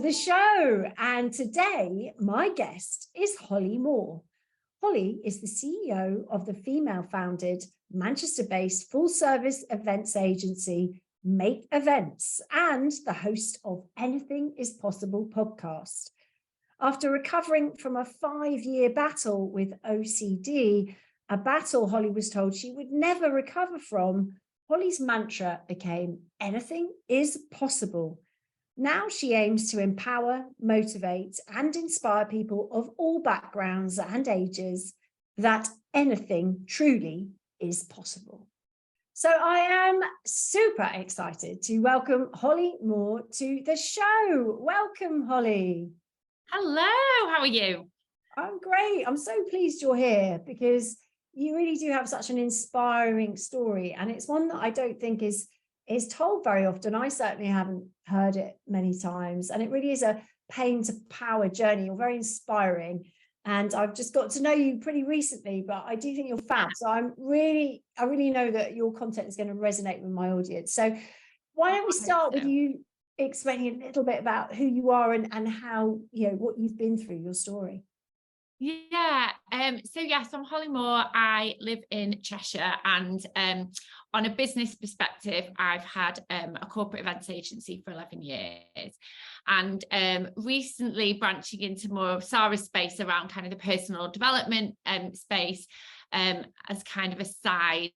the show. And today, my guest is Holly Moore. Holly is the CEO of the female-founded, Manchester-based full-service events agency, Make Events, and the host of Anything is Possible podcast. After recovering from a 5-year battle with OCD, a battle Holly was told she would never recover from, Holly's mantra became, anything is possible. Now she aims to empower, motivate, and inspire people of all backgrounds and ages that anything truly is possible. So I am super excited to welcome Holly Moore to the show. Welcome, Holly. Hello, how are you? I'm great. I'm so pleased you're here because you really do have such an inspiring story, and it's one that I don't think is told very often. I certainly haven't heard it many times, and it really is a pain to power journey. You're very inspiring, and I've just got to know you pretty recently, but I do think you're fab. So I really know that your content is going to resonate with my audience. So why don't we start with you explaining a little bit about who you are and how, you know, what you've been through, your story. Yeah, so yes, I'm Holly Moore. I live in Cheshire, and on a business perspective, I've had a corporate events agency for 11 years, and recently branching into more of Sara's space around kind of the personal development space as kind of a side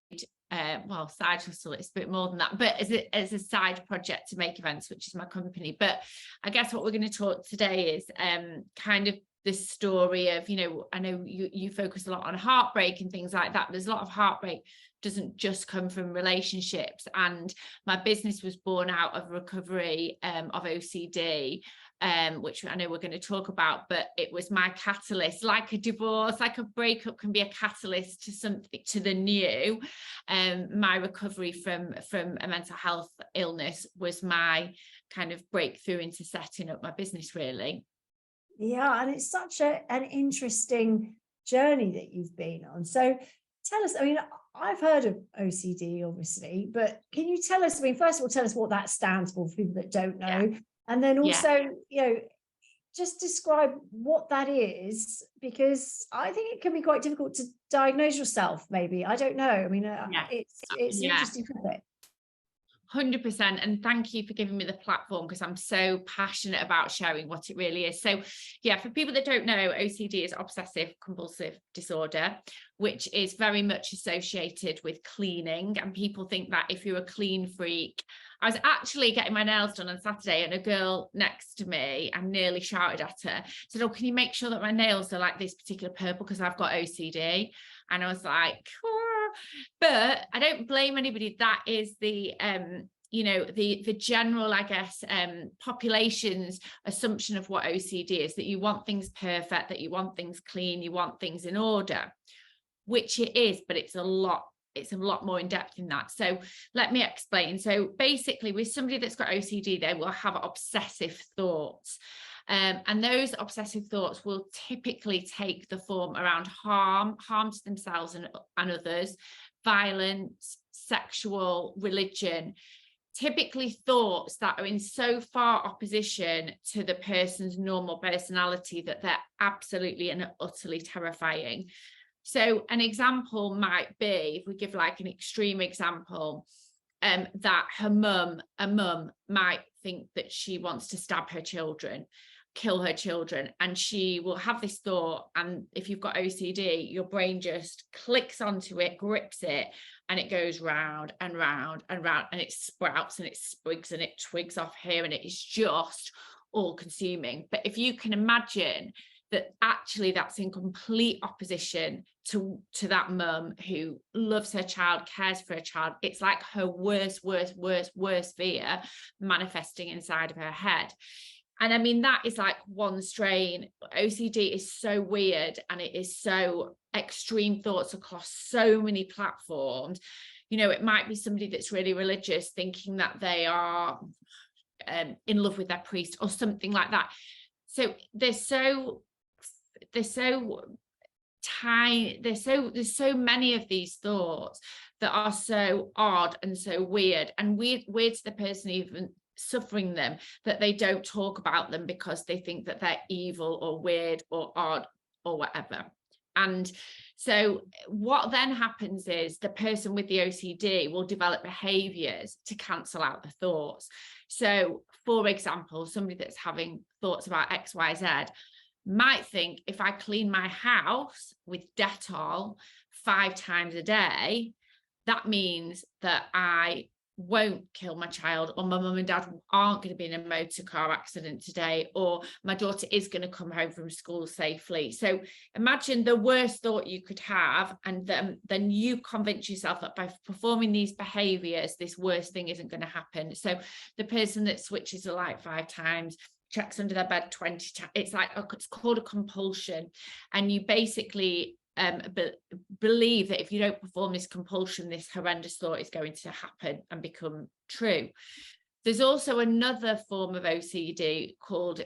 side hustle. It's a bit more than that, but as a side project to Make Events, which is my company. But I guess what we're going to talk today is kind of the story of, you know, I know you focus a lot on heartbreak and things like that. There's a lot of heartbreak doesn't just come from relationships, and my business was born out of recovery of OCD, which I know we're going to talk about, but it was my catalyst. Like a divorce, like a breakup can be a catalyst to something, to the new. My recovery from a mental health illness was my kind of breakthrough into setting up my business, really. Yeah, and it's such an interesting journey that you've been on. So tell us, I mean, I've heard of OCD, obviously, but can you tell us, I mean, first of all, tell us what that stands for people that don't know. Yeah. And then also, you know, just describe what that is, because I think it can be quite difficult to diagnose yourself, maybe. I don't know. I mean, it's an interesting topic. 100%, and thank you for giving me the platform, because I'm so passionate about sharing what it really is. So yeah, for people that don't know, OCD is obsessive-compulsive disorder, which is very much associated with cleaning, and people think that if you're a clean freak. I was actually getting my nails done on Saturday, and a girl next to me, I nearly shouted at her, said, oh, can you make sure that my nails are like this particular purple because I've got OCD? And I was like, but I don't blame anybody. That is the you know, the general, I guess, population's assumption of what OCD is, that you want things perfect, that you want things clean, you want things in order, which it is, but it's a lot more in depth in that. So let me explain. So basically, with somebody that's got OCD, they will have obsessive thoughts. And those obsessive thoughts will typically take the form around harm to themselves and others, violence, sexual, religion, typically thoughts that are in so far opposition to the person's normal personality that they're absolutely and utterly terrifying. So an example might be, if we give like an extreme example, that a mum might think that she wants to stab her children, kill her children, and she will have this thought, and if you've got OCD, your brain just clicks onto it, grips it, and it goes round and round and round, and it sprouts and it sprigs and it twigs off here, and it is just all consuming. But if you can imagine that actually that's in complete opposition to that mum who loves her child, cares for her child, it's like her worst fear manifesting inside of her head. And I mean, that is like one strain. OCD is so weird, and it is so extreme thoughts across so many platforms. You know, it might be somebody that's really religious thinking that they are in love with their priest or something like that. So there's so tiny, there's so many of these thoughts that are so odd and so weird to the person even suffering them, that they don't talk about them because they think that they're evil or weird or odd or whatever. And so what then happens is the person with the OCD will develop behaviors to cancel out the thoughts. So, for example, somebody that's having thoughts about XYZ might think, if I clean my house with Dettol 5 times a day, that means that I won't kill my child, or my mum and dad aren't going to be in a motor car accident today, or my daughter is going to come home from school safely. So imagine the worst thought you could have, and then you convince yourself that by performing these behaviors, this worst thing isn't going to happen. So the person that switches the light 5 times, checks under their bed 20 times, it's like, it's called a compulsion. And you basically believe that if you don't perform this compulsion, this horrendous thought is going to happen and become true. There's also another form of OCD called,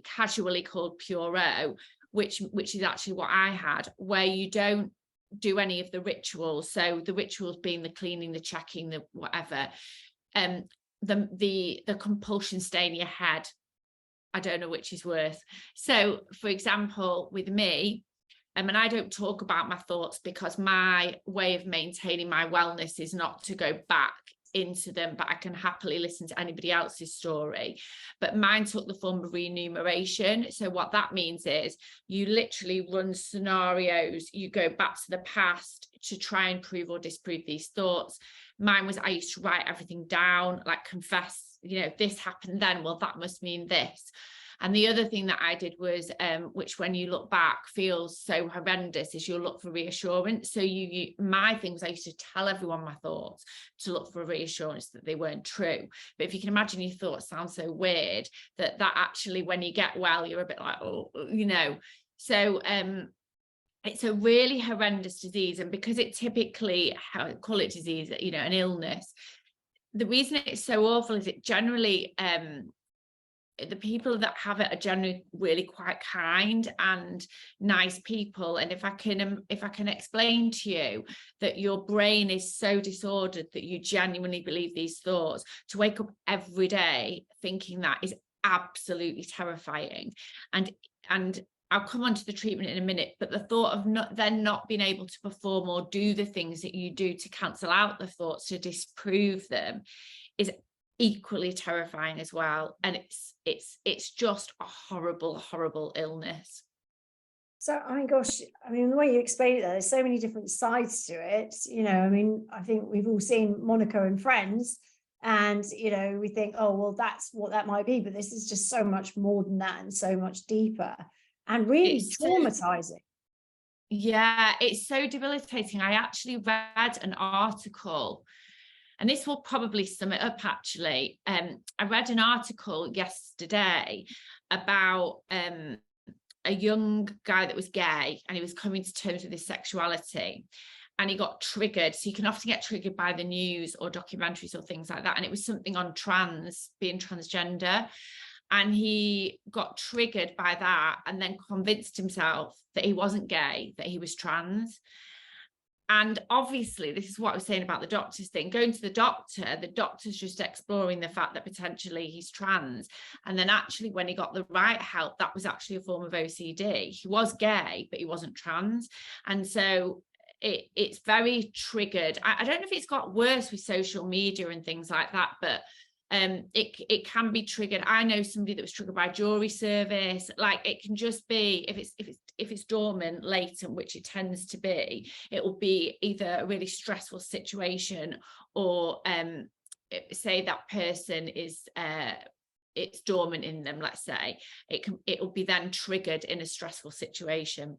casually called pure O, which is actually what I had, where you don't do any of the rituals. So the rituals being the cleaning, the checking, the whatever, the compulsion stay in your head. I don't know which is worse. So for example, with me, and I don't talk about my thoughts because my way of maintaining my wellness is not to go back into them, but I can happily listen to anybody else's story. But mine took the form of remuneration. So what that means is you literally run scenarios, you go back to the past to try and prove or disprove these thoughts. Mine was, I used to write everything down, like confess, this happened then, well, that must mean this. And the other thing that I did was, which when you look back feels so horrendous, is you'll look for reassurance. So my thing was, I used to tell everyone my thoughts to look for reassurance that they weren't true. But if you can imagine, your thoughts sound so weird that actually, when you get well, you're a bit like, So it's a really horrendous disease. And because it typically, how I call it disease, an illness, the reason it's so awful is it generally, the people that have it are generally really quite kind and nice people. And if I can explain to you that your brain is so disordered that you genuinely believe these thoughts, to wake up every day thinking that is absolutely terrifying. And I'll come on to the treatment in a minute, but the thought of not being able to perform or do the things that you do to cancel out the thoughts, to disprove them, is equally terrifying as well. And it's just a horrible illness. So, gosh, the way you explain it, there's so many different sides to it. I think we've all seen Monica and Friends, and, we think, oh, well, that's what that might be. But this is just so much more than that, and so much deeper, and really traumatizing. It's so debilitating. I actually read an article, and this will probably sum it up, actually. I read an article yesterday about a young guy that was gay, and he was coming to terms with his sexuality, and he got triggered. So you can often get triggered by the news or documentaries or things like that. And it was something on being transgender. And he got triggered by that, and then convinced himself that he wasn't gay, that he was trans. And obviously, this is what I was saying about the doctors thing. Going to the doctor's just exploring the fact that potentially he's trans. And then actually, when he got the right help, that was actually a form of OCD. He was gay, but he wasn't trans. And so it's very triggered. I don't know if it's got worse with social media and things like that, but it can be triggered. I know somebody that was triggered by jury service. Like, it can just be, if it's dormant, latent, which it tends to be, it will be either a really stressful situation, or say that person is it's dormant in them, let's say, it will be then triggered in a stressful situation.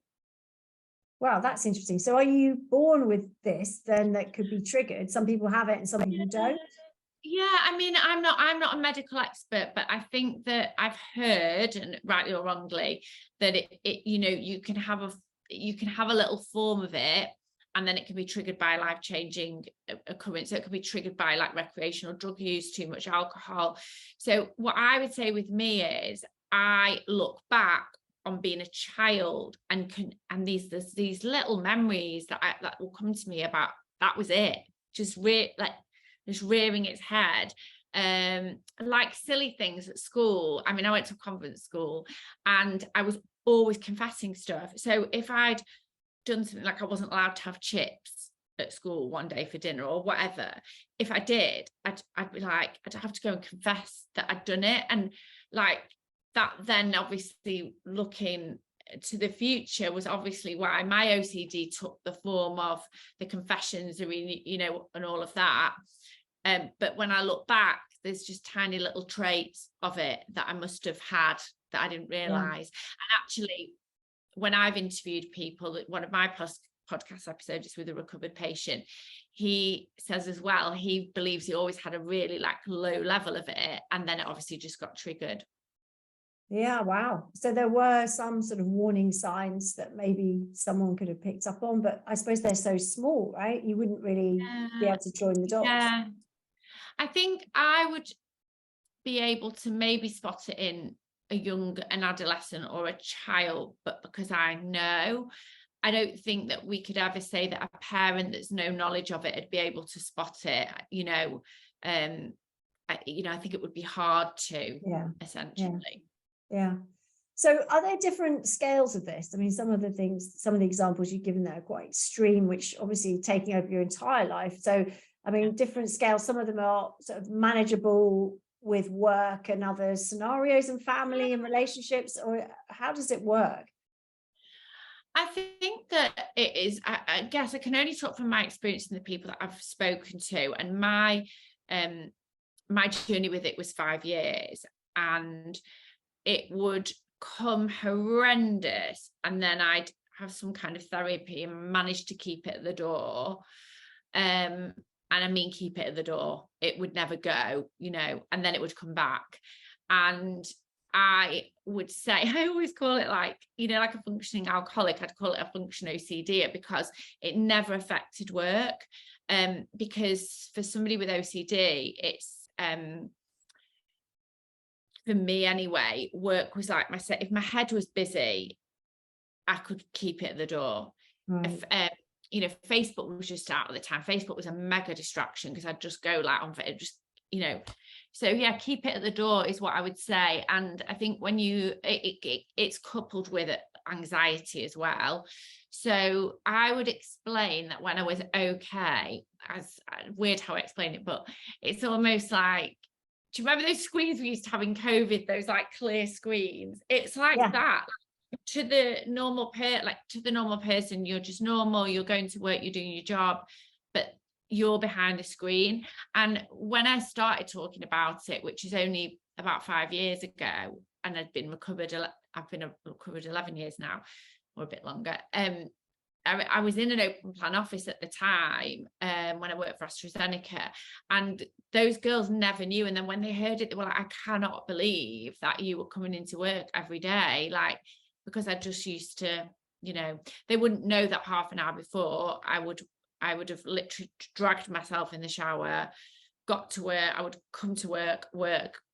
Wow, that's interesting. So are you born with this then, that could be triggered? Some people have it and some people don't. Yeah, I'm not a medical expert, but I think that I've heard, and rightly or wrongly, that you can have a little form of it, and then it can be triggered by a life-changing occurrence. So it can be triggered by like recreational drug use, too much alcohol. So what I would say with me is, I look back on being a child and there's these little memories that will come to me about, that was it, just rearing its head. like silly things at school. I mean, I went to a convent school and I was always confessing stuff. So if I'd done something like I wasn't allowed to have chips at school one day for dinner or whatever, if I did, I'd be like, I'd have to go and confess that I'd done it. And like that, then obviously looking to the future was obviously why my OCD took the form of the confessions, you know, and all of that. But when I look back, there's just tiny little traits of it that I must have had that I didn't realize. And actually, when I've interviewed people, one of my podcast episodes is with a recovered patient, he says as well, he believes he always had a really like low level of it, and then it obviously just got triggered. Yeah, wow. So there were some sort of warning signs that maybe someone could have picked up on, but I suppose they're so small, right? You wouldn't really be able to join the dots. Yeah, I think I would be able to maybe spot it in an adolescent or a child, but because I know, I don't think that we could ever say that a parent that's no knowledge of it would be able to spot it, you know. I think it would be hard to, essentially. Yeah. So are there different scales of this? I mean, some of the examples you've given there are quite extreme, which obviously taking over your entire life. So, I mean, different scales, some of them are sort of manageable with work and other scenarios and family and relationships, or how does it work? I think that it is, I guess I can only talk from my experience and the people that I've spoken to, and my journey with it was 5 years, and it would come horrendous, and then I'd have some kind of therapy and manage to keep it at the door. And I mean, keep it at the door. It would never go, you know, and then it would come back. And I would say, I always call it like, you know, like a functioning alcoholic, I'd call it a function OCD, because it never affected work. Because for somebody with OCD, it's, for me anyway, work was like if my head was busy, I could keep it at the door. Right. If, Facebook was just out at the time. Facebook was a mega distraction because I'd just go like on it, just, you know. So yeah, keep it at the door is what I would say. And I think when it's coupled with anxiety as well. So I would explain that when I was okay, as weird how I explain it, but it's almost like, do you remember those screens we used to have in COVID, those like clear screens? It's like that. To the normal person, you're just normal, you're going to work, you're doing your job, but you're behind a screen. And when I started talking about it, which is only about 5 years ago, and I've been recovered 11 years now, or a bit longer. I was in an open plan office at the time, when I worked for AstraZeneca, and those girls never knew. And then when they heard it, they were like, I cannot believe that you were coming into work every day. Like, because I just used to, you know, they wouldn't know that half an hour before I would have literally dragged myself in the shower, got to work, I would come to work,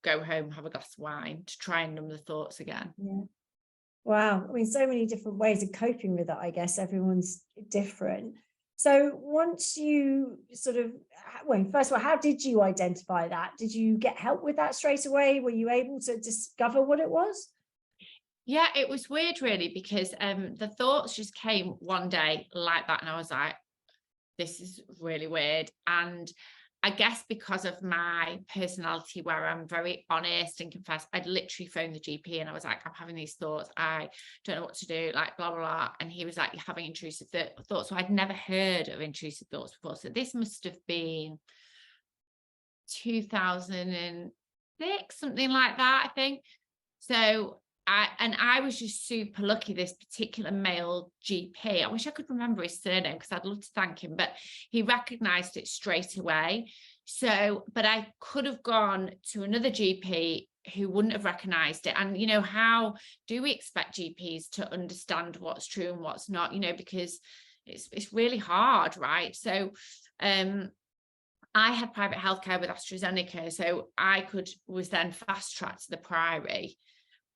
go home, have a glass of wine to try and numb the thoughts again. Yeah. Wow. I mean, so many different ways of coping with it, I guess. Everyone's different. So once you sort of, well, first of all, how did you identify that? Did you get help with that straight away? Were you able to discover what it was? Yeah, it was weird really, because the thoughts just came one day like that, and I was like, this is really weird. And I guess because of my personality, where I'm very honest and confess, I'd literally phoned the GP and I was like, I'm having these thoughts, I don't know what to do, like blah blah blah. And he was like, you're having intrusive thoughts. So I'd never heard of intrusive thoughts before, so this must have been 2006, something like that, I think. So I was just super lucky. This particular male GP, I wish I could remember his surname because I'd love to thank him, but he recognized it straight away. So, but I could have gone to another GP who wouldn't have recognized it. And, you know, how do we expect GPs to understand what's true and what's not, you know, because it's really hard, right? So, I had private healthcare with AstraZeneca, so I was then fast tracked to the Priory,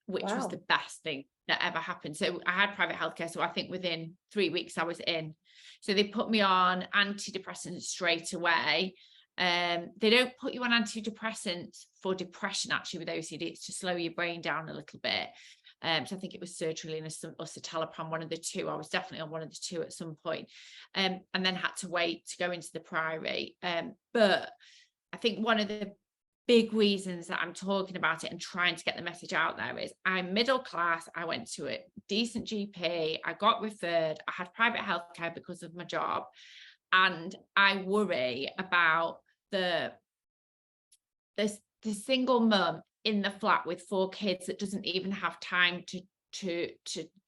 which was the best thing that ever happened. So I had private healthcare. So I think within 3 weeks I was in. So they put me on antidepressants straight away. They don't put you on antidepressants for depression, actually, with OCD. It's to slow your brain down a little bit. So I think it was sertraline or citalopram, one of the two. I was definitely on one of the two at some point, and then had to wait to go into the Priory. But I think one of the big reasons that I'm talking about it and trying to get the message out there is I'm middle class. I went to a decent GP. I got referred. I had private healthcare because of my job. And I worry about the single mum in the flat with 4 kids that doesn't even have time to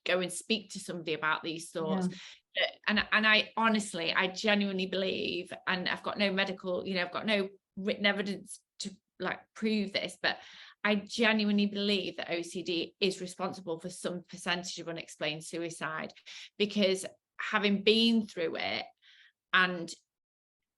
go and speak to somebody about these thoughts. Yeah. And I honestly, I genuinely believe, and I've got no medical, I've got no written evidence to like prove this, but I genuinely believe that OCD is responsible for some percentage of unexplained suicide, because having been through it and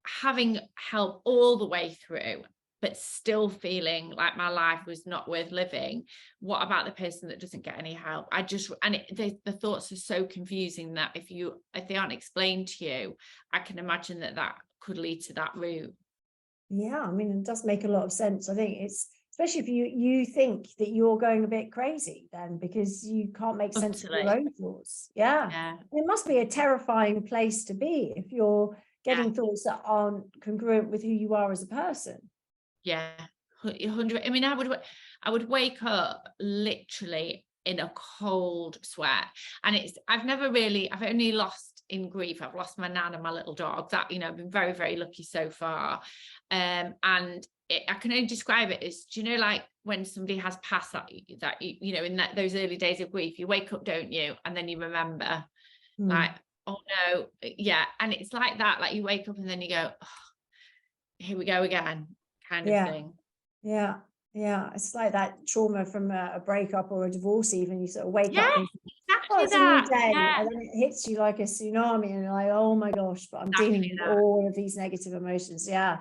having help all the way through, but still feeling like my life was not worth living, what about the person that doesn't get any help? The thoughts are so confusing that if they aren't explained to you, I can imagine that could lead to that route. Yeah, I mean, it does make a lot of sense. I think it's, especially if you think that you're going a bit crazy then, because you can't make sense of your own thoughts. Yeah. It must be a terrifying place to be if you're getting thoughts that aren't congruent with who you are as a person. Yeah, 100. I mean, I would wake up literally in a cold sweat, and I've only lost in grief. I've lost my nan and my little dog. That, I've been very, very lucky so far. And I can only describe it as, like when somebody has passed that in those early days of grief, you wake up, don't you? And then you remember, like, oh no, yeah. And it's like that, like you wake up and then you go, oh, here we go again, kind of thing. Yeah. It's like that trauma from a breakup or a divorce, even. You sort of wake up and exactly it's a new day, and then it hits you like a tsunami, and you're like, oh my gosh, but I'm dealing with all of these negative emotions. Wow.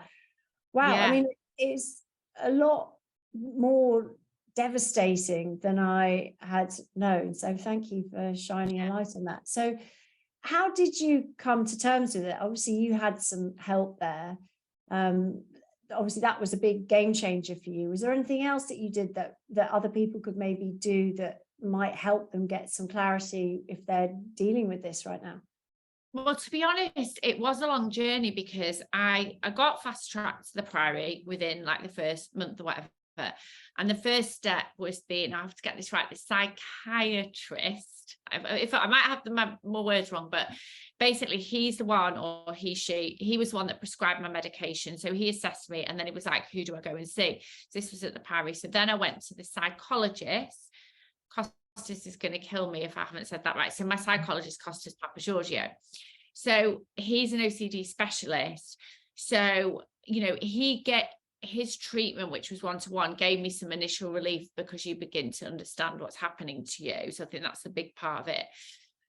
I mean, it's a lot more devastating than I had known. So thank you for shining a light on that. So how did you come to terms with it? Obviously, you had some help there. Obviously, that was a big game changer for you. Was there anything else that you did that other people could maybe do that might help them get some clarity if they're dealing with this right now? Well, to be honest, it was a long journey, because I got fast tracked to the Priory within like the first month or whatever. And the first step was I have to get this right, the psychiatrist. If I might have my words wrong, but basically he's the one, or he was the one that prescribed my medication. So he assessed me, and then it was like, who do I go and see? So this was at the Priory. So then I went to the psychologist. Costas is going to kill me if I haven't said that right. So my psychologist, Costas Papageorgiou. So he's an OCD specialist. So, his treatment, which was 1-to-1, gave me some initial relief, because you begin to understand what's happening to you. So I think that's a big part of it.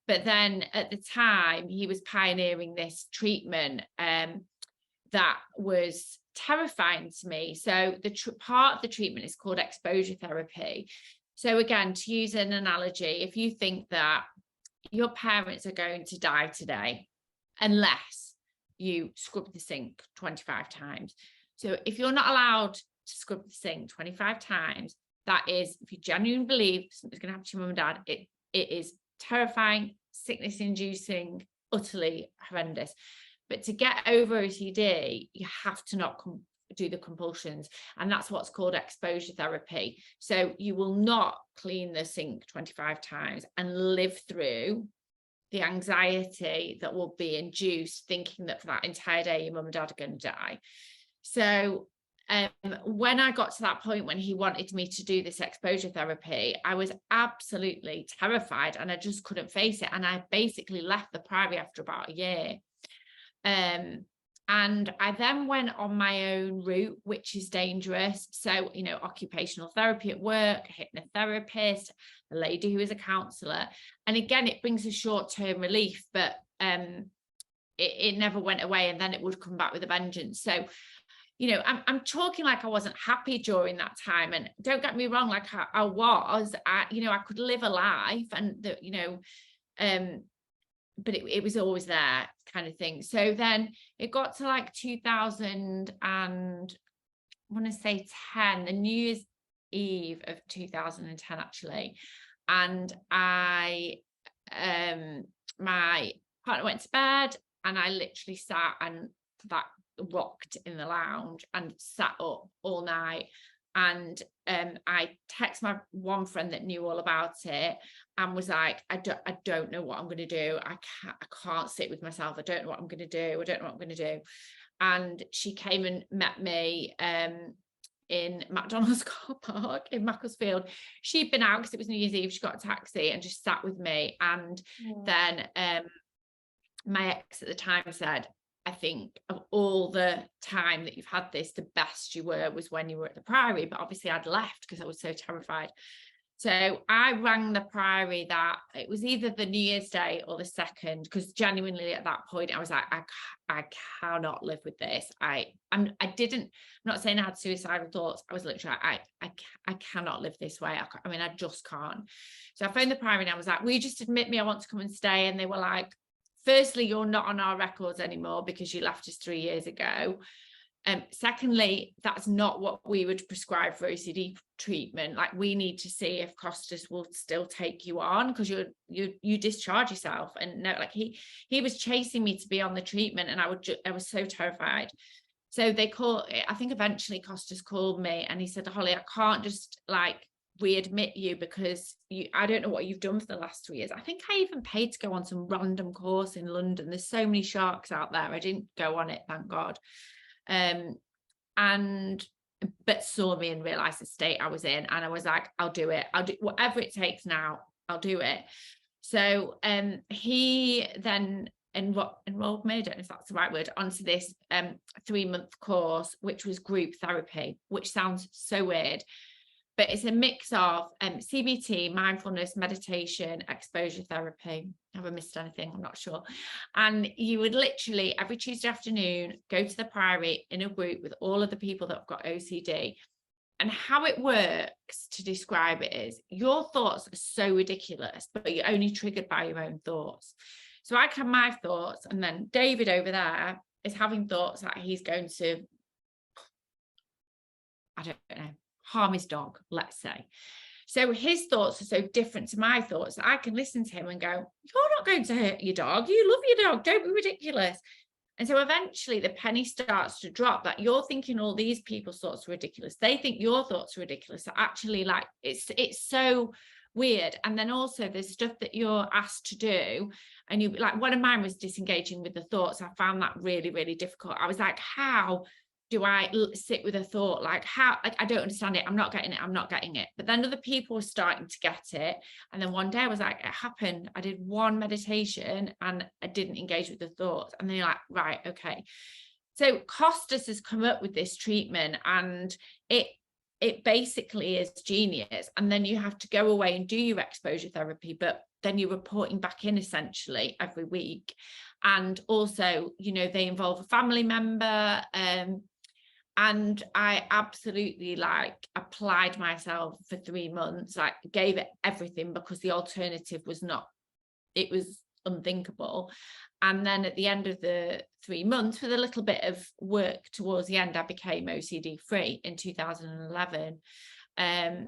But then at the time, he was pioneering this treatment that was terrifying to me. So the part of the treatment is called exposure therapy. So again, to use an analogy, if you think that your parents are going to die today, unless you scrub the sink 25 times. So if you're not allowed to scrub the sink 25 times, that is, if you genuinely believe something's going to happen to your mum and dad, it is terrifying, sickness-inducing, utterly horrendous. But to get over OCD, you have to not do the compulsions, and that's what's called exposure therapy. So you will not clean the sink 25 times and live through the anxiety that will be induced thinking that for that entire day your mum and dad are going to die. So when I got to that point when he wanted me to do this exposure therapy, I was absolutely terrified, and I just couldn't face it. And I basically left the Priory after about a year. And I then went on my own route, which is dangerous. So, occupational therapy at work, a hypnotherapist, a lady who is a counsellor. And again, it brings a short-term relief, but it never went away, and then it would come back with a vengeance. So, I'm talking like I wasn't happy during that time. And don't get me wrong, like I was, I could live a life, and but it was always there, kind of thing. So then it got to like 2000 and I want to say 10, the New Year's Eve of 2010 actually, and my partner went to bed, and I literally sat and that rocked in the lounge and sat up all night. And I texted my one friend that knew all about it and was like, I don't know what I'm going to do. I can't sit with myself. I don't know what I'm going to do. I don't know what I'm going to do. And she came and met me in McDonald's car park in Macclesfield. She'd been out because it was New Year's Eve. She got a taxi and just sat with me. And then my ex at the time said, I think of all the time that you've had this, the best you were was when you were at the Priory. But obviously I'd left because I was so terrified. So I rang the Priory, that it was either the New Year's Day or the 2nd, because genuinely at that point I was like, I cannot live with this. I'm not saying I had suicidal thoughts. I was literally like, I cannot live this way. I mean, I just can't. So I phoned the Priory and I was like, will you just admit me? I want to come and stay. And they were like, firstly, you're not on our records anymore because you left us 3 years ago. Secondly, that's not what we would prescribe for OCD treatment. Like, we need to see if Costas will still take you on, because you discharge yourself. And no, like he was chasing me to be on the treatment, and I was so terrified. So I think eventually Costas called me and he said, Holly, I can't just like readmit you because I don't know what you've done for the last 3 years. I think I even paid to go on some random course in London. There's so many sharks out there. I didn't go on it, thank God. But saw me and realized the state I was in, and I was like, I'll do it. I'll do whatever it takes now. I'll do it. So he then enrolled me, I don't know if that's the right word, onto this 3-month course, which was group therapy, which sounds so weird. But it's a mix of CBT, mindfulness, meditation, exposure therapy. Have I missed anything? I'm not sure. And you would literally every Tuesday afternoon go to the Priory in a group with all of the people that have got OCD. And how it works, to describe it, is your thoughts are so ridiculous, but you're only triggered by your own thoughts. So I have my thoughts, and then David over there is having thoughts that he's going to, I don't know, harm his dog, let's say. So his thoughts are so different to my thoughts that I can listen to him and go, you're not going to hurt your dog. You love your dog. Don't be ridiculous. And so eventually the penny starts to drop that you're thinking all these people's thoughts are ridiculous. They think your thoughts are ridiculous. So actually, like, it's so weird. And then also there's stuff that you're asked to do, and you, like, one of mine was disengaging with the thoughts. I found that really, really difficult. I was like, how do I sit with a thought? Like, how, like, I don't understand it. I'm not getting it. But then other people were starting to get it. And then one day I was like, it happened. I did one meditation and I didn't engage with the thoughts. And then you're like, right, okay. So Costas has come up with this treatment, and it basically is genius. And then you have to go away and do your exposure therapy, but then you're reporting back in essentially every week. And also, you know, they involve a family member, and I absolutely applied myself for 3 months, like gave it everything, because the alternative was it was unthinkable. And then at the end of the 3 months, with a little bit of work towards the end, I became OCD free in 2011. And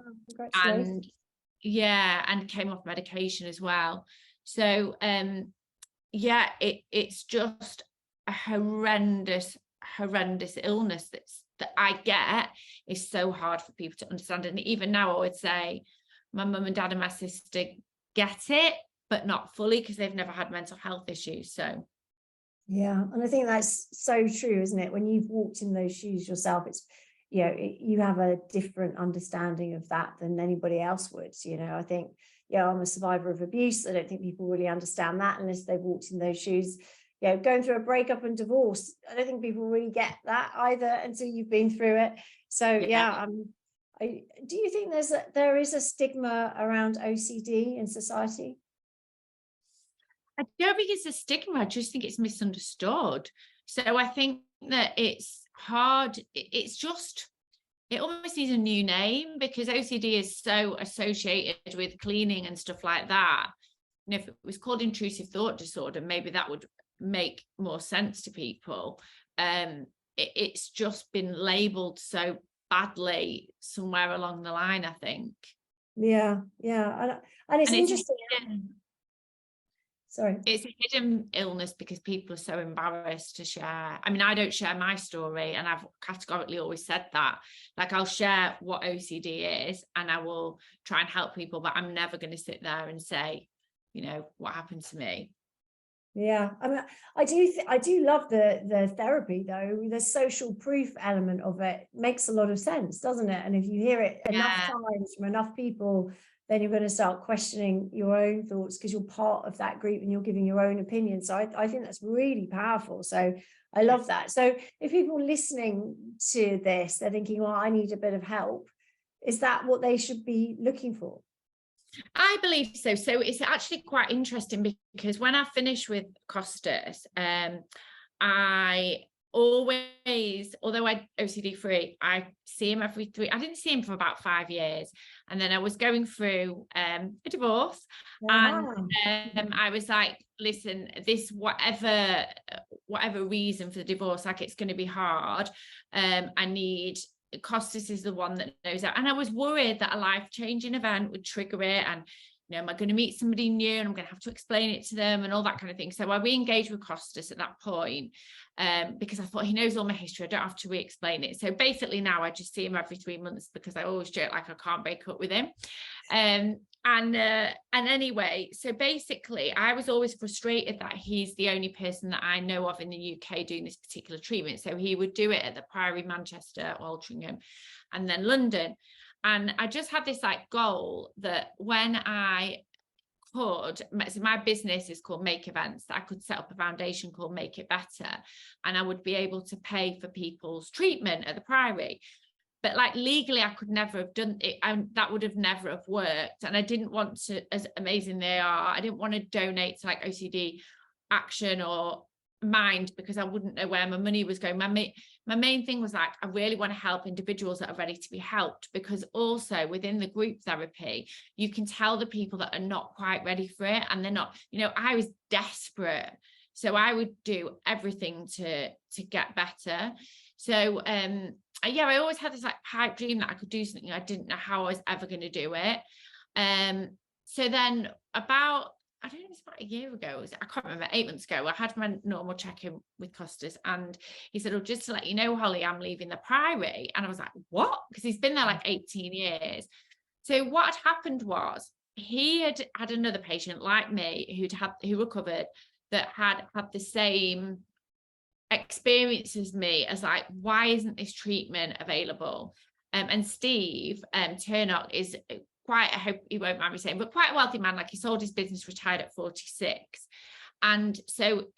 came off medication as well. So it's just a horrendous illness that I get. Is so hard for people to understand. And even now I would say my mum and dad and my sister get it, but not fully, because they've never had mental health issues. So yeah, and I think that's so true, isn't it? When you've walked in those shoes yourself, it's, you know, you have a different understanding of that than anybody else would. You know, I think, yeah, I'm a survivor of abuse. I don't think people really understand that unless they've walked in those shoes. You know, going through a breakup and divorce, I don't think people really get that either until you've been through it. So do you think there is a stigma around OCD in society? I don't think it's a stigma. I just think it's misunderstood. So I think that it's hard. It almost needs a new name, because OCD is so associated with cleaning and stuff like that. you know, if it was called intrusive thought disorder, maybe that would make more sense to people. It's just been labeled so badly somewhere along the line, I think. Yeah, and it's interesting. Sorry. It's a hidden illness because people are so embarrassed to share. I mean, I don't share my story, and I've categorically always said that. Like, I'll share what OCD is and I will try and help people, but I'm never going to sit there and say, you know, what happened to me. Yeah, I mean, I do love the therapy, though. The social proof element of it makes a lot of sense, doesn't it? And if you hear it enough times from enough people, then you're going to start questioning your own thoughts, because you're part of that group and you're giving your own opinion. So I think that's really powerful. So I love that. So if people listening to this, they're thinking, well, I need a bit of help, is that what they should be looking for? I believe so. So it's actually quite interesting, because when I finish with Costas, I always, although I'm OCD free, I see him every 3. I didn't see him for about 5 years, and then I was going through a divorce, and I was like, listen, this whatever reason for the divorce, like, it's going to be hard. I need. Costas is the one that knows that. And I was worried that a life-changing event would trigger it, and, you know, am I going to meet somebody new and I'm going to have to explain it to them and all that kind of thing. So I re-engaged with Costas at that point, because I thought, he knows all my history, I don't have to re-explain it. So basically now I just see him every 3 months, because I always joke like I can't break up with him. And anyway, so basically I was always frustrated that he's the only person that I know of in the UK doing this particular treatment. So he would do it at the Priory, Manchester, Altrincham, and then London. And I just had this like goal that when I could, so my business is called Make Events, that I could set up a foundation called Make It Better, and I would be able to pay for people's treatment at the Priory. But like, legally, I could never have done it. That would have never have worked. And I didn't want to, as amazing they are, I didn't want to donate to like OCD Action or Mind, because I wouldn't know where my money was going. My main thing was like, I really want to help individuals that are ready to be helped, because also within the group therapy, you can tell the people that are not quite ready for it, and they're not, you know, I was desperate. So I would do everything to get better. So, yeah, I always had this like pipe dream that I could do something. I didn't know how I was ever going to do it. So then about, I don't know, it's about a year ago, I can't remember, 8 months ago, I had my normal check-in with Costas, and he said, oh, just to let you know, Holly, I'm leaving the Priory. And I was like, what? Because he's been there like 18 years. So what had happened was, he had another patient like me who recovered, that had the same experience as me, as like, why isn't this treatment available? And Steve Turnock is quite, I hope he won't mind me saying, but quite a wealthy man. Like, he sold his business, retired at 46. And so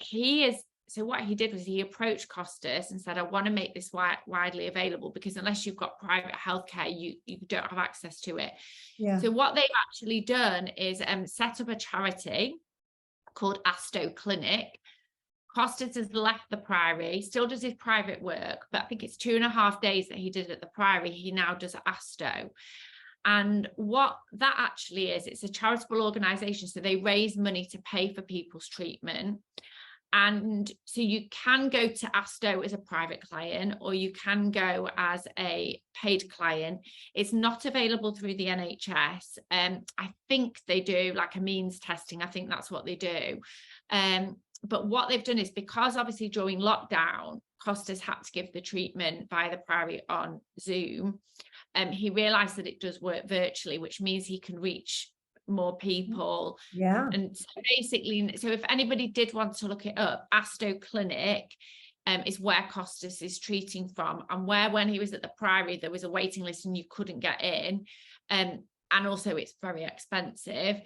what he did was he approached Costas and said, I want to make this widely available, because unless you've got private healthcare, you don't have access to it. Yeah. So what they've actually done is set up a charity called Asto Clinic. Costas has left the Priory, still does his private work, but I think it's 2.5 days that he did at the Priory, he now does at Asto. And what that actually is, it's a charitable organisation. So they raise money to pay for people's treatment. And so you can go to Asto as a private client, or you can go as a paid client. It's not available through the NHS. I think they do like a means testing. I think that's what they do. But what they've done is, because obviously during lockdown, Costas had to give the treatment via the Priory on Zoom. He realised that it does work virtually, which means he can reach more people. Yeah. And so basically, so if anybody did want to look it up, Asto Clinic is where Costas is treating from, and where, when he was at the Priory, there was a waiting list and you couldn't get in. And also it's very expensive.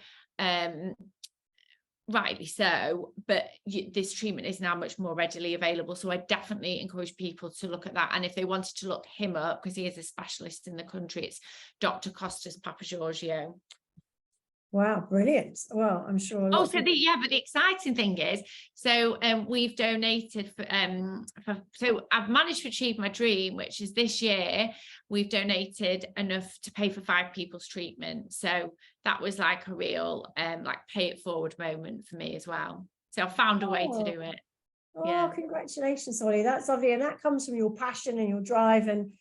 Rightly so, but this treatment is now much more readily available. So I definitely encourage people to look at that. And if they wanted to look him up, because he is a specialist in the country, it's Dr. Costas Papageorgiou. Wow, brilliant. Well, I'm sure a lot of So but the exciting thing is, so we've donated so I've managed to achieve my dream, which is this year we've donated enough to pay for 5 people's treatment. So that was like a real like pay it forward moment for me as well. So I found a way to do it. Oh, congratulations, Holly. That's lovely. And that comes from your passion and your drive, and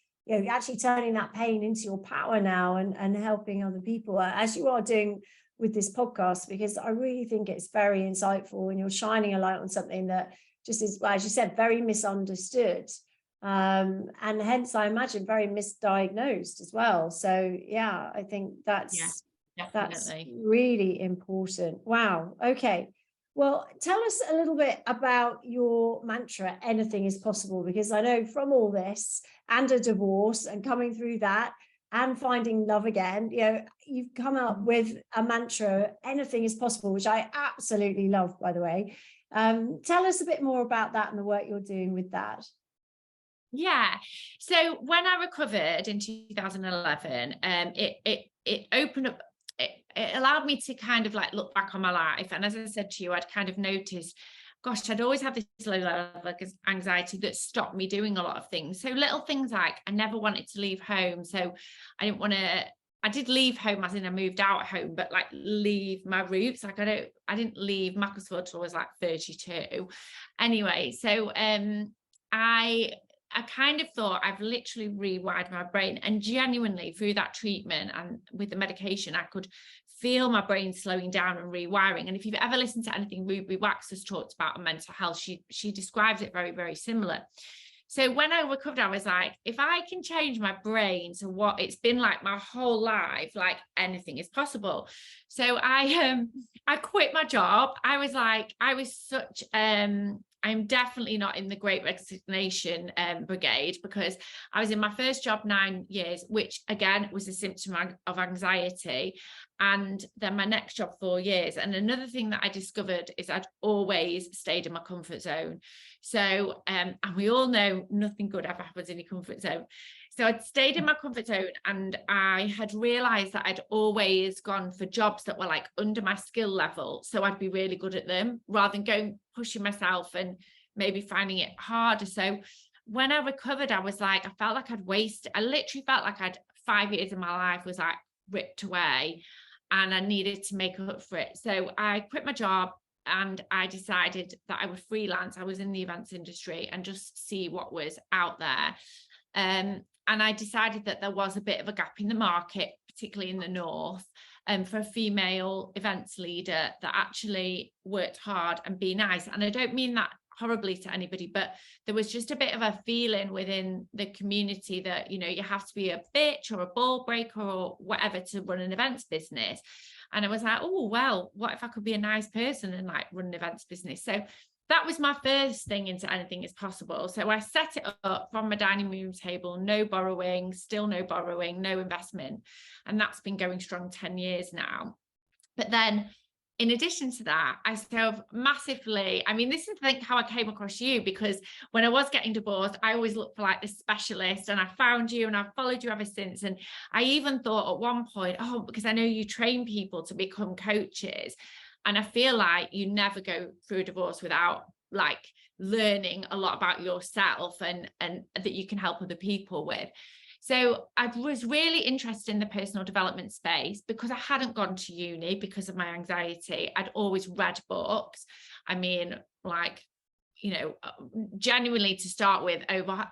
actually turning that pain into your power now, and helping other people, as you are doing with this podcast, because I really think it's very insightful, and you're shining a light on something that just is, well, as you said, very misunderstood. And hence I imagine very misdiagnosed as well. So yeah, I think that's really important. Wow. Okay. Well, tell us a little bit about your mantra, anything is possible, because I know from all this and a divorce and coming through that and finding love again, you've come up with a mantra, anything is possible, which I absolutely love, by the way. Tell us a bit more about that and the work you're doing with that. Yeah. So when I recovered in 2011, it opened up, it allowed me to kind of like look back on my life. And as I said to you, I'd kind of noticed, gosh, I'd always had this low level of anxiety that stopped me doing a lot of things. So little things like I never wanted to leave home. So I did leave home, as in I moved out home, but like leave my roots. Like I didn't leave Macclesfield till I was like 32. Anyway, so I kind of thought I've literally rewired my brain, and genuinely through that treatment and with the medication, I could feel my brain slowing down and rewiring. And if you've ever listened to anything Ruby Wax has talked about on mental health, she describes it very, very similar. So when I recovered, I was like, if I can change my brain to what it's been like my whole life, like anything is possible. So I quit my job. I was such I'm definitely not in the great resignation brigade, because I was in my first job 9 years, which again was a symptom of anxiety, and then my next job 4 years. And another thing that I discovered is I'd always stayed in my comfort zone. So and we all know nothing good ever happens in your comfort zone. So I'd stayed in my comfort zone, and I had realized that I'd always gone for jobs that were like under my skill level, so I'd be really good at them, rather than pushing myself and maybe finding it harder. So when I recovered, I was like, I felt like I literally felt like 5 years of my life was like ripped away, and I needed to make up for it. So I quit my job, and I decided that I would freelance. I was in the events industry, and just see what was out there. And I decided that there was a bit of a gap in the market, particularly in the North, for a female events leader that actually worked hard and be nice. And I don't mean that horribly to anybody, but there was just a bit of a feeling within the community that, you have to be a bitch or a ball breaker or whatever to run an events business. And I was like, oh, well, what if I could be a nice person and like run an events business? So that was my first thing into anything is possible. So I set it up from my dining room table, no borrowing, still no borrowing, no investment. And that's been going strong 10 years now. But then in addition to that, I sort of massively, this is how I came across you, because when I was getting divorced, I always looked for like this specialist, and I found you and I've followed you ever since. And I even thought at one point, because I know you train people to become coaches, and I feel like you never go through a divorce without like learning a lot about yourself and that you can help other people with. So I was really interested in the personal development space because I hadn't gone to uni because of my anxiety. I'd always read books. Genuinely to start with,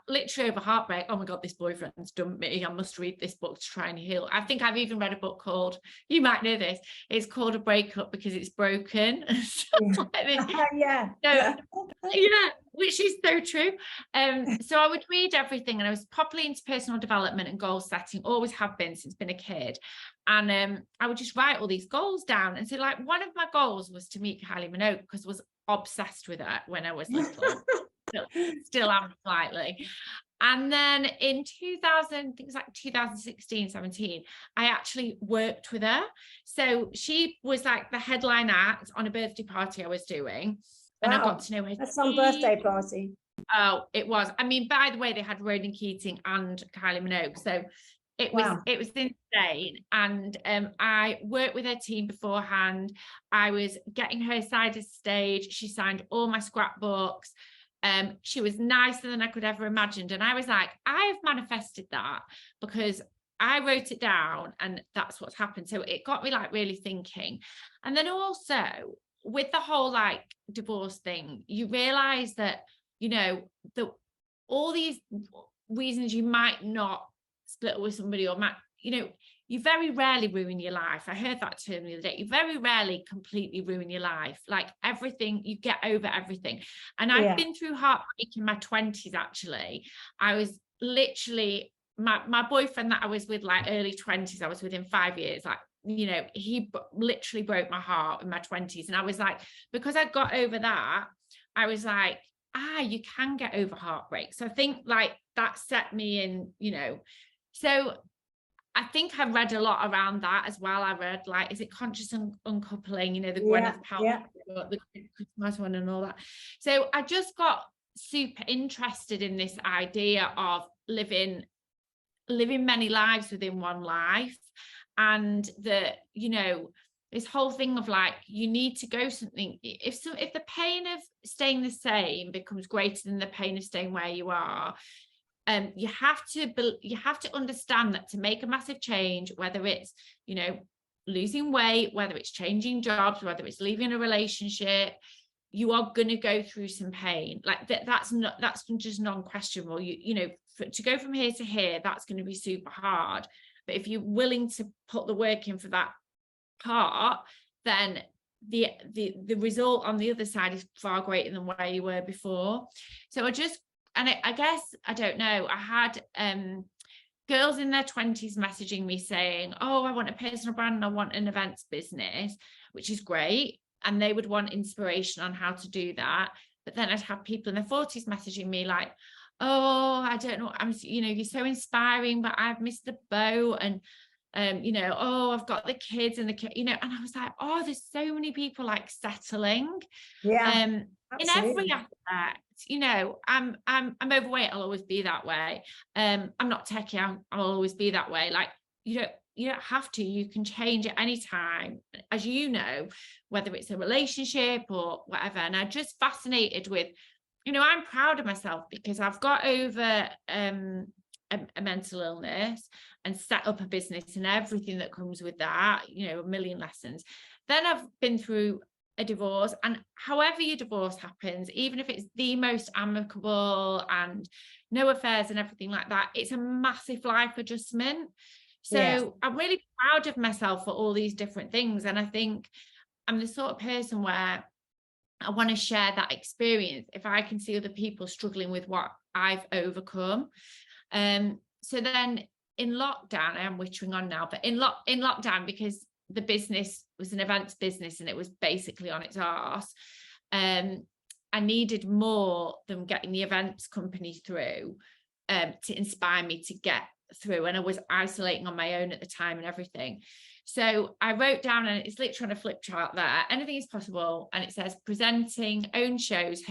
literally over heartbreak. Oh my God, this boyfriend's dumped me. I must read this book to try and heal. I think I've even read a book called, you might know this, it's called A Breakup Because It's Broken. Yeah. Which is so true. So I would read everything, and I was properly into personal development and goal setting, always have been since been a kid. And I would just write all these goals down. And so like one of my goals was to meet Kylie Minogue, because I was obsessed with her when I was little. still am slightly. And then in 2000, I think it was like 2016, 17, I actually worked with her. So she was like the headline act on a birthday party I was doing. And I got to know her. That's some birthday party. Oh, it was. By the way, they had Ronan Keating and Kylie Minogue. So It Wow. was insane. And I worked with her team beforehand. I was getting her side of stage. She signed all my scrapbooks. She was nicer than I could ever imagined. And I was like, I have manifested that because I wrote it down and that's what's happened. So it got me like really thinking. And then also with the whole like divorce thing, you realize that, you know, all these reasons you might not split up with somebody or might, you know, you very rarely ruin your life. I heard that term the other day. You very rarely completely ruin your life. Like everything, you get over everything. And I've been through heartbreak in my 20s, actually. I was literally, my boyfriend that I was with like early 20s, I was with him 5 years, like, you know, he literally broke my heart in my 20s. And I was like, because I got over that, I was like, you can get over heartbreak. So I think like that set me in, you know, so I think I read a lot around that as well. I read like, is it conscious uncoupling, you know, the Gwyneth Paltrow, the Christmas one and all that. So I just got super interested in this idea of living many lives within one life. And you know, this whole thing of like, you need to go something, if the pain of staying the same becomes greater than the pain of staying where you are, you have to understand that to make a massive change, whether it's, you know, losing weight, whether it's changing jobs, whether it's leaving a relationship, you are going to go through some pain. Like that's just non-questionable. You know, to go from here to here, that's going to be super hard. But if you're willing to put the work in for that part, then the result on the other side is far greater than where you were before. So I guess, I don't know, I had girls in their 20s messaging me saying, oh, I want a personal brand and I want an events business, which is great. And they would want inspiration on how to do that. But then I'd have people in their 40s messaging me like, oh, I don't know, you know, you're so inspiring, but I've missed the boat. And you know, oh, I've got the kids and you know, and I was like, oh, there's so many people like settling. In every aspect. You know, I'm overweight, I'll always be that way. I'm not techy, I'll always be that way. Like, you don't have to, you can change at any time, as you know, whether it's a relationship or whatever. And I'm just fascinated with, you know, I'm proud of myself because I've got over a mental illness and set up a business and everything that comes with that, you know, a million lessons. Then I've been through a divorce, and however your divorce happens, even if it's the most amicable and no affairs and everything like that, it's a massive life adjustment. So I'm really proud of myself for all these different things. And I think I'm the sort of person where I want to share that experience if I can see other people struggling with what I've overcome. So then in lockdown, I am wittering on now, but in lockdown, because the business was an events business and it was basically on its arse, I needed more than getting the events company through to inspire me to get through. And I was isolating on my own at the time and everything. So I wrote down, and it's literally on a flip chart there, anything is possible. And it says presenting, own shows,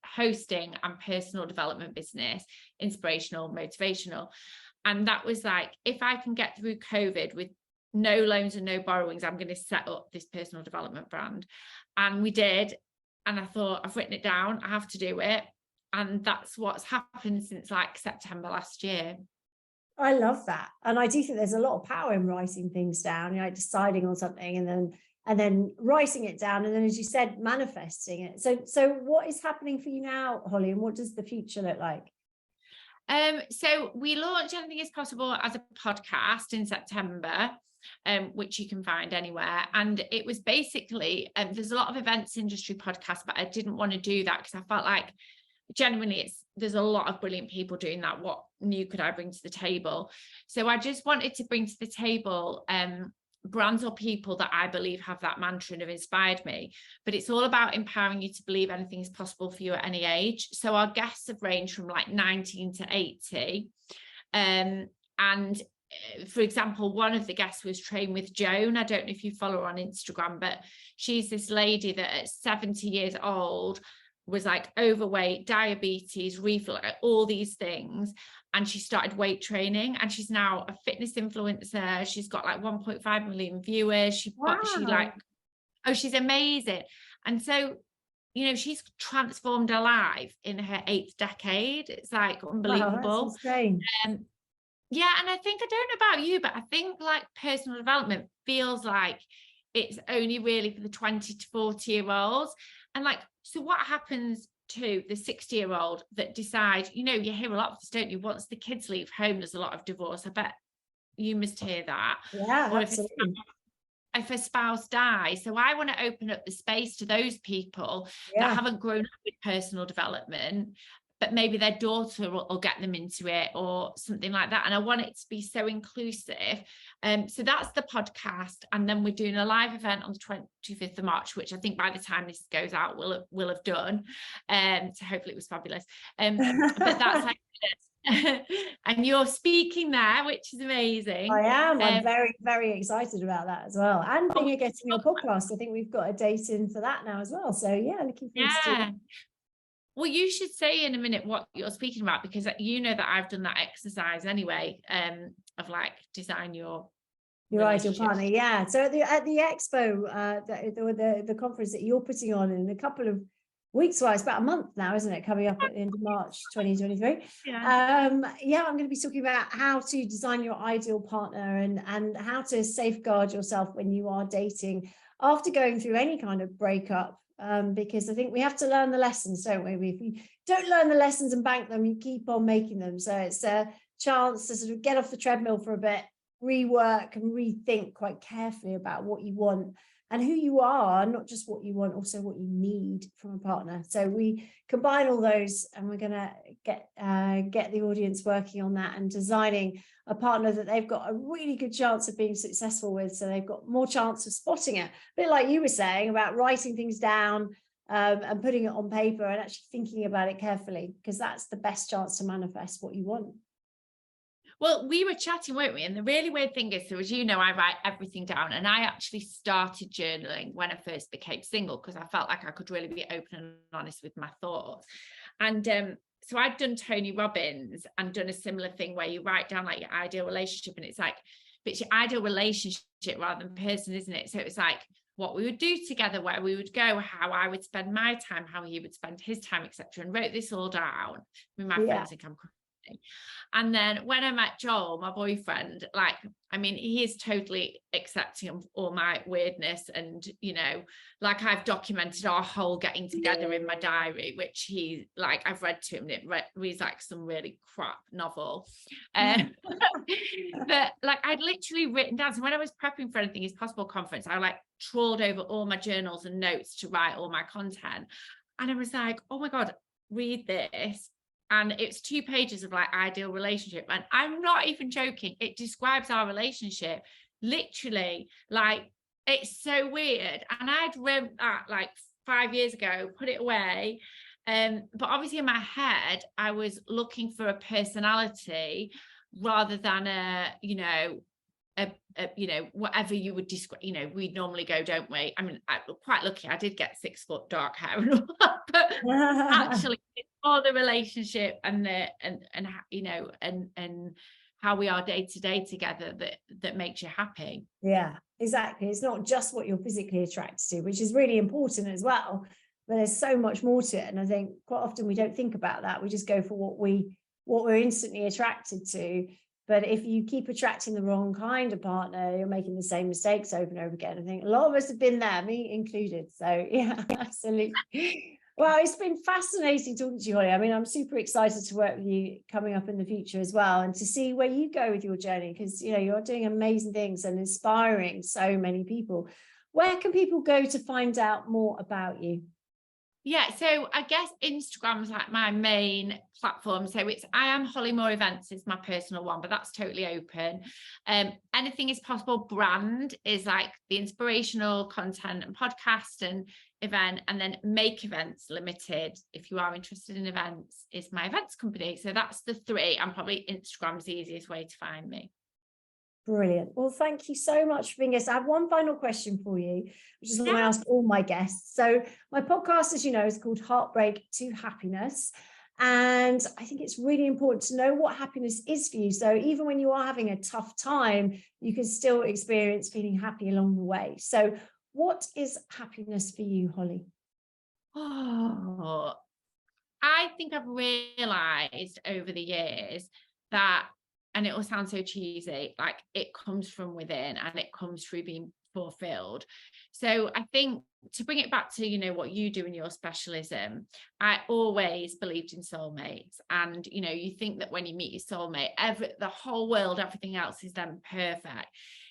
hosting and personal development business, inspirational, motivational. And that was like, if I can get through COVID with no loans and no borrowings, I'm going to set up this personal development brand. And we did. And I thought, I've written it down, I have to do it. And that's what's happened since like September last year. I love that. And I do think there's a lot of power in writing things down, you know, deciding on something and then writing it down. And then, as you said, manifesting it. So what is happening for you now, Holly? And what does the future look like? So we launched Anything is Possible as a podcast in September, which you can find anywhere. And it was basically, there's a lot of events industry podcasts, but I didn't want to do that because I felt like genuinely there's a lot of brilliant people doing that. What new could I bring to the table? So I just wanted to bring to the table brands or people that I believe have that mantra and have inspired me. But it's all about empowering you to believe anything is possible for you at any age. So our guests have ranged from like 19 to 80. And for example, one of the guests was Train with Joan. I don't know if you follow her on Instagram, but she's this lady that at 70 years old was like overweight, diabetes, reflux, like all these things. And she started weight training, and she's now a fitness influencer. She's got like 1.5 million viewers. She like, oh, she's amazing. And so, you know, she's transformed her life in her 8th decade. It's like unbelievable. Wow, that's insane. Yeah, and I think, I don't know about you, but I think like personal development feels like it's only really for the 20 to 40-year-olds. And like, so what happens to the 60-year-old that decide, you know, you hear a lot of this, don't you? Once the kids leave home, there's a lot of divorce. I bet you must hear that. Yeah, or absolutely. if a spouse dies. So I want to open up the space to those people that haven't grown up with personal development, but maybe their daughter will get them into it or something like that. And I want it to be so inclusive. So that's the podcast. And then we're doing a live event on the 25th of March, which I think by the time this goes out, we'll have done. So hopefully it was fabulous. But that's like and you're speaking there, which is amazing. I am. I'm very, very excited about that as well. And being a guest in your podcast, I think we've got a date in for that now as well. So yeah, looking forward to it. Well, you should say in a minute what you're speaking about, because you know that I've done that exercise anyway, of like design your ideal partner. Yeah. So at the expo, the conference that you're putting on in a couple of weeks, well, it's about a month now, isn't it? Coming up at the end of March 2023. I'm going to be talking about how to design your ideal partner and how to safeguard yourself when you are dating after going through any kind of breakup. Because I think we have to learn the lessons, don't we? If you don't learn the lessons and bank them, you keep on making them. So it's a chance to sort of get off the treadmill for a bit, rework and rethink quite carefully about what you want and who you are, not just what you want, also what you need from a partner. So we combine all those, and we're going to get the audience working on that and designing a partner that they've got a really good chance of being successful with. So they've got more chance of spotting it. A bit like you were saying about writing things down and putting it on paper and actually thinking about it carefully, because that's the best chance to manifest what you want. Well, we were chatting, weren't we? And the really weird thing is, so as you know, I write everything down, and I actually started journaling when I first became single because I felt like I could really be open and honest with my thoughts. And so I'd done Tony Robbins and done a similar thing where you write down like your ideal relationship, and it's like, but it's your ideal relationship rather than person, isn't it? So it was like what we would do together, where we would go, how I would spend my time, how he would spend his time, etc. And wrote this all down. I mean, my friends think I'm crazy. And then when I met Joel, my boyfriend, like, I mean, he is totally accepting of all my weirdness. And, you know, like I've documented our whole getting together in my diary, which he, like, I've read to him, and it reads like some really crap novel. But like, I'd literally written down, so when I was prepping for Anything Is Possible conference, I like trawled over all my journals and notes to write all my content. And I was like, oh my God, read this. And it's 2 pages of like ideal relationship. And I'm not even joking. It describes our relationship literally. Like, it's so weird. And I'd read that like 5 years ago, put it away. But obviously in my head, I was looking for a personality rather than you know, whatever you would describe. You know, we normally go, don't we? I mean, I'm quite lucky. I did get 6 foot dark hair and all that, but actually it's all the relationship and you know, and how we are day to day together that makes you happy. Yeah, exactly. It's not just what you're physically attracted to, which is really important as well, but there's so much more to it. And I think quite often we don't think about that. We just go for what we're instantly attracted to. But if you keep attracting the wrong kind of partner, you're making the same mistakes over and over again. I think a lot of us have been there, me included. So yeah, absolutely. Well, it's been fascinating talking to you, Holly. I mean, I'm super excited to work with you coming up in the future as well, and to see where you go with your journey, because, you know, you're doing amazing things and inspiring so many people. Where can people go to find out more about you? Yeah, so I guess Instagram's like my main platform. So it's I am Holly Moore Events is my personal one, but that's totally open. Anything Is Possible brand is like the inspirational content and podcast and event, and then Make Events Limited, if you are interested in events, is my events company. So that's the 3, and probably Instagram's the easiest way to find me. Brilliant. Well, thank you so much for being a guest. I have one final question for you, which is the one I ask all my guests. So my podcast, as you know, is called Heartbreak to Happiness. And I think it's really important to know what happiness is for you. So even when you are having a tough time, you can still experience feeling happy along the way. So what is happiness for you, Holly? Oh, I think I've realized over the years that, and it will sound so cheesy, like it comes from within and it comes through being fulfilled. So I think to bring it back to, you know, what you do in your specialism, I always believed in soulmates. And, you know, you think that when you meet your soulmate, the whole world, everything else is then perfect.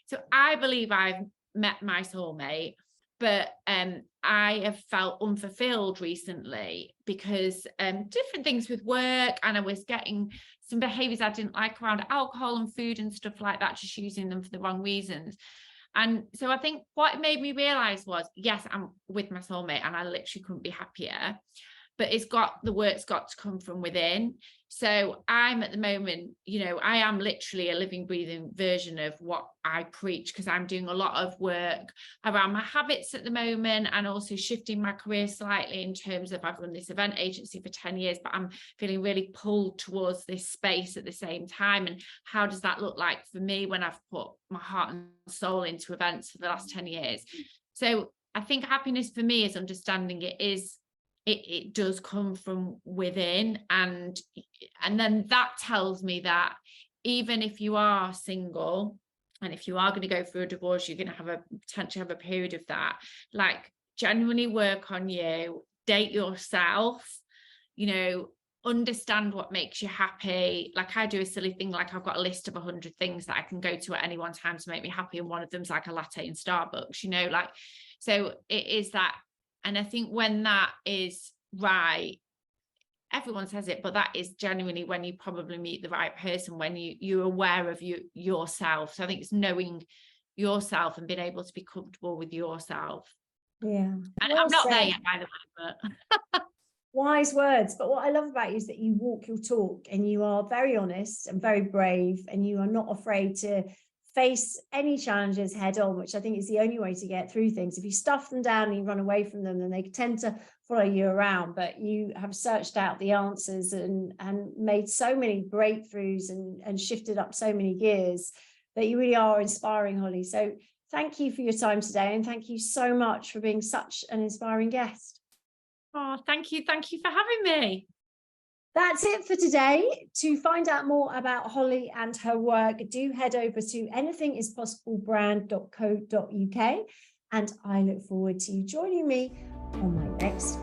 So I believe I've met my soulmate, but I have felt unfulfilled recently because different things with work, and I was getting some behaviors I didn't like around alcohol and food and stuff like that, just using them for the wrong reasons. And so I think what it made me realize was, yes, I'm with my soulmate and I literally couldn't be happier, but the work's got to come from within. So I'm at the moment, you know, I am literally a living, breathing version of what I preach, because I'm doing a lot of work around my habits at the moment, and also shifting my career slightly in terms of, I've run this event agency for 10 years, but I'm feeling really pulled towards this space at the same time. And how does that look like for me when I've put my heart and soul into events for the last 10 years? So I think happiness for me is understanding it does come from within, and then that tells me that even if you are single and if you are going to go through a divorce, you're going to potentially have a period of that, like, genuinely work on you, date yourself, you know, understand what makes you happy. Like, I do a silly thing, like I've got a list of 100 things that I can go to at any one time to make me happy, and one of them's like a latte in Starbucks, you know, like, so it is that. And I think when that is right, everyone says it, but that is genuinely when you probably meet the right person, when you're aware of yourself. So I think it's knowing yourself and being able to be comfortable with yourself. Yeah. And Well I'm not there said. yet, by the way, but Wise words. But what I love about you is that you walk your talk, and you are very honest and very brave, and you are not afraid to face any challenges head on, which I think is the only way to get through things. If you stuff them down and you run away from them, then they tend to follow you around. But you have searched out the answers and made so many breakthroughs and shifted up so many gears that you really are inspiring, Holly. So thank you for your time today, and thank you so much for being such an inspiring guest. oh, thank you for having me. That's it for today. To find out more about Holly and her work, do head over to anythingispossiblebrand.co.uk, and I look forward to you joining me on my next